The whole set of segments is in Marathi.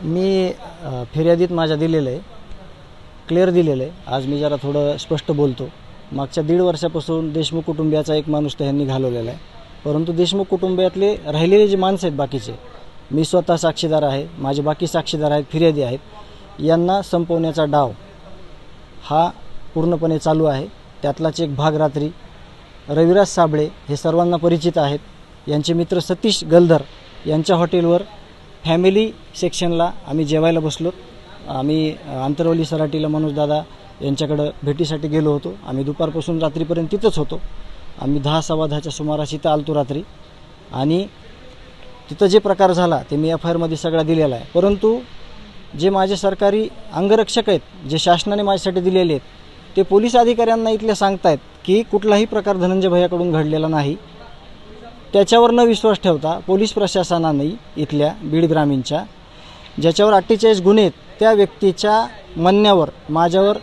मी फिर्यादीत माझ्या दिलेलं आहे, क्लिअर दिलेलं आहे. आज मी जरा थोडं स्पष्ट बोलतो. मागच्या 1.5 वर्षापासून देशमुख कुटुंबियाचा एक माणूस त्यांनी घालवलेला आहे. परंतु देशमुख कुटुंबियातले राहिलेले जे माणसं आहेत बाकीचे, मी स्वतः साक्षीदार आहे, माझे बाकी साक्षीदार आहेत, फिर्यादी आहेत, यांना संपवण्याचा डाव हा पूर्णपणे चालू आहे. त्यातलाच एक भाग रात्री रविराज साबळे हे सर्वांना परिचित आहेत. यांचे मित्र सतीश गलधर यांच्या हॉटेलवर फॅमिली सेक्शनला आम्ही जेवायला बसलो. आम्ही आंतरवली सराटीला मनोजदादा यांच्याकडं भेटीसाठी गेलो होतो. आम्ही दुपारपासून रात्रीपर्यंत तिथंच होतो. आम्ही 10-10:15च्या सुमारास इथं आलतो रात्री आणि तिथं जे प्रकार झाला ते मी FIR सगळा दिलेला आहे. परंतु जे माझे सरकारी अंगरक्षक आहेत, जे शासनाने माझ्यासाठी दिलेले आहेत, ते पोलीस अधिकाऱ्यांना इथले सांगतायत की कुठलाही प्रकार धनंजय भैयाकडून घडलेला नाही. त्याच्यावर न विश्वास ठेवता पोलीस प्रशासनाने इथल्या बीड ग्रामीणच्या ज्याच्यावर 48 गुन्हे आहेत, त्या व्यक्तीच्या म्हणण्यावर माझ्यावर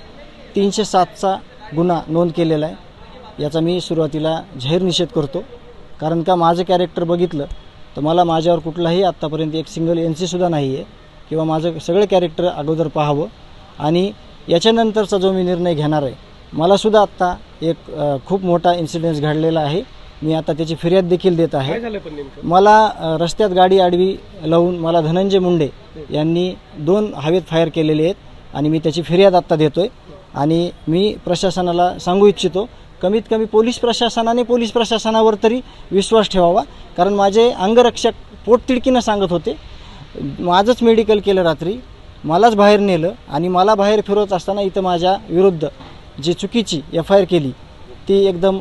307चा गुन्हा नोंद केलेला आहे. याचा मी सुरुवातीला जाहीर निषेध करतो. कारण का माझं कॅरेक्टर बघितलं तर मला माझ्यावर कुठलाही आत्तापर्यंत एक सिंगल NC सुद्धा नाही आहे किंवा माझं सगळं कॅरेक्टर अगोदर पाहावं. आणि याच्यानंतरचा जो मी निर्णय घेणार आहे, मलासुद्धा आत्ता एक खूप मोठा इन्सिडेंट घडलेला आहे. मी आता त्याची फिर्याद देखील देत आहे. मला रस्त्यात गाडी आडवी लावून मला धनंजय मुंडे यांनी 2 हवेत फायर केलेले आहेत आणि मी त्याची फिर्याद आत्ता देतोय. आणि मी प्रशासनाला सांगू इच्छितो, कमीत कमी पोलीस प्रशासनावर तरी विश्वास ठेवावा. कारण माझे अंगरक्षक पोटतिडकीनं सांगत होते, माझंच मेडिकल केलं रात्री, मलाच बाहेर नेलं आणि मला बाहेर फिरवत असताना इथं माझ्या विरुद्ध जी चुकीची FIR केली ती एकदम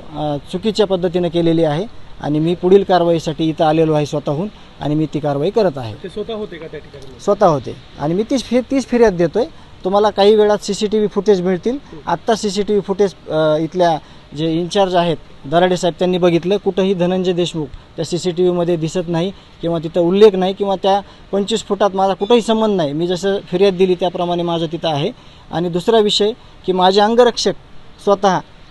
चुकीच्या पद्धतीनं केलेली आहे. आणि मी पुढील कारवाईसाठी इथं आलेलो आहे स्वतःहून आणि मी ती कारवाई करत आहे. ते स्वतः होते का त्या ठिकाणी? स्वतः होते आणि मी तीच फिर्याद देतोय. तुम्हाला काही वेळात CCTV फुटेज मिळतील. आत्ता CCTV फुटेज इथल्या जे इन्चार्ज आहेत दराडे साहेब त्यांनी बघितलं. कुठंही धनंजय देशमुख त्या CCTVमध्ये दिसत नाही किंवा तिथं उल्लेख नाही किंवा त्या 25 फुटात माझा कुठंही संबंध नाही. मी जसं फिर्याद दिली त्याप्रमाणे माझं तिथं आहे. आणि दुसरा विषय की माझे अंगरक्षक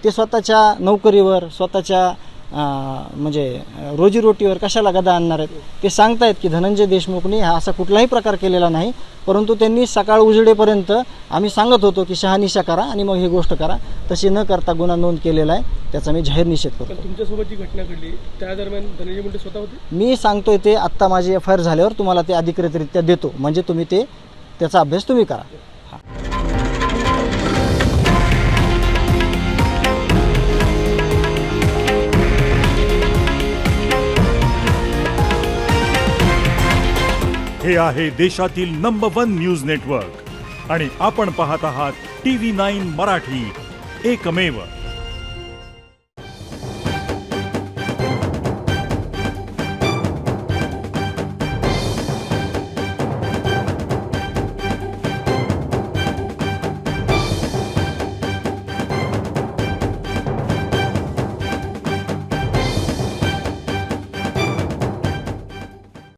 ते स्वतःच्या नोकरीवर, स्वतःच्या म्हणजे रोजीरोटीवर कशाला गदा आणणार आहेत. ते सांगतायत की धनंजय देशमुखने हा असा कुठलाही प्रकार केलेला नाही. परंतु त्यांनी सकाळ उजेडेपर्यंत आम्ही सांगत होतो की शहानिशा करा आणि मग ही गोष्ट करा. तशी न करता गुन्हा नोंद केलेला आहे. त्याचा मी जाहीर निषेध करतो. तुमच्यासोबत जी घटना घडली त्या दरम्यान धनंजय मुंडे स्वतः होते? मी सांगतोय ते आत्ता माझी FIR झाल्यावर तुम्हाला ते अधिकृतरित्या देतो. म्हणजे तुम्ही त्याचा अभ्यास तुम्ही करा. हे आहे देशातील नंबर 1 न्यूज नेटवर्क आणि आपण पाहत आहात TV9 मराठी, एकमेव.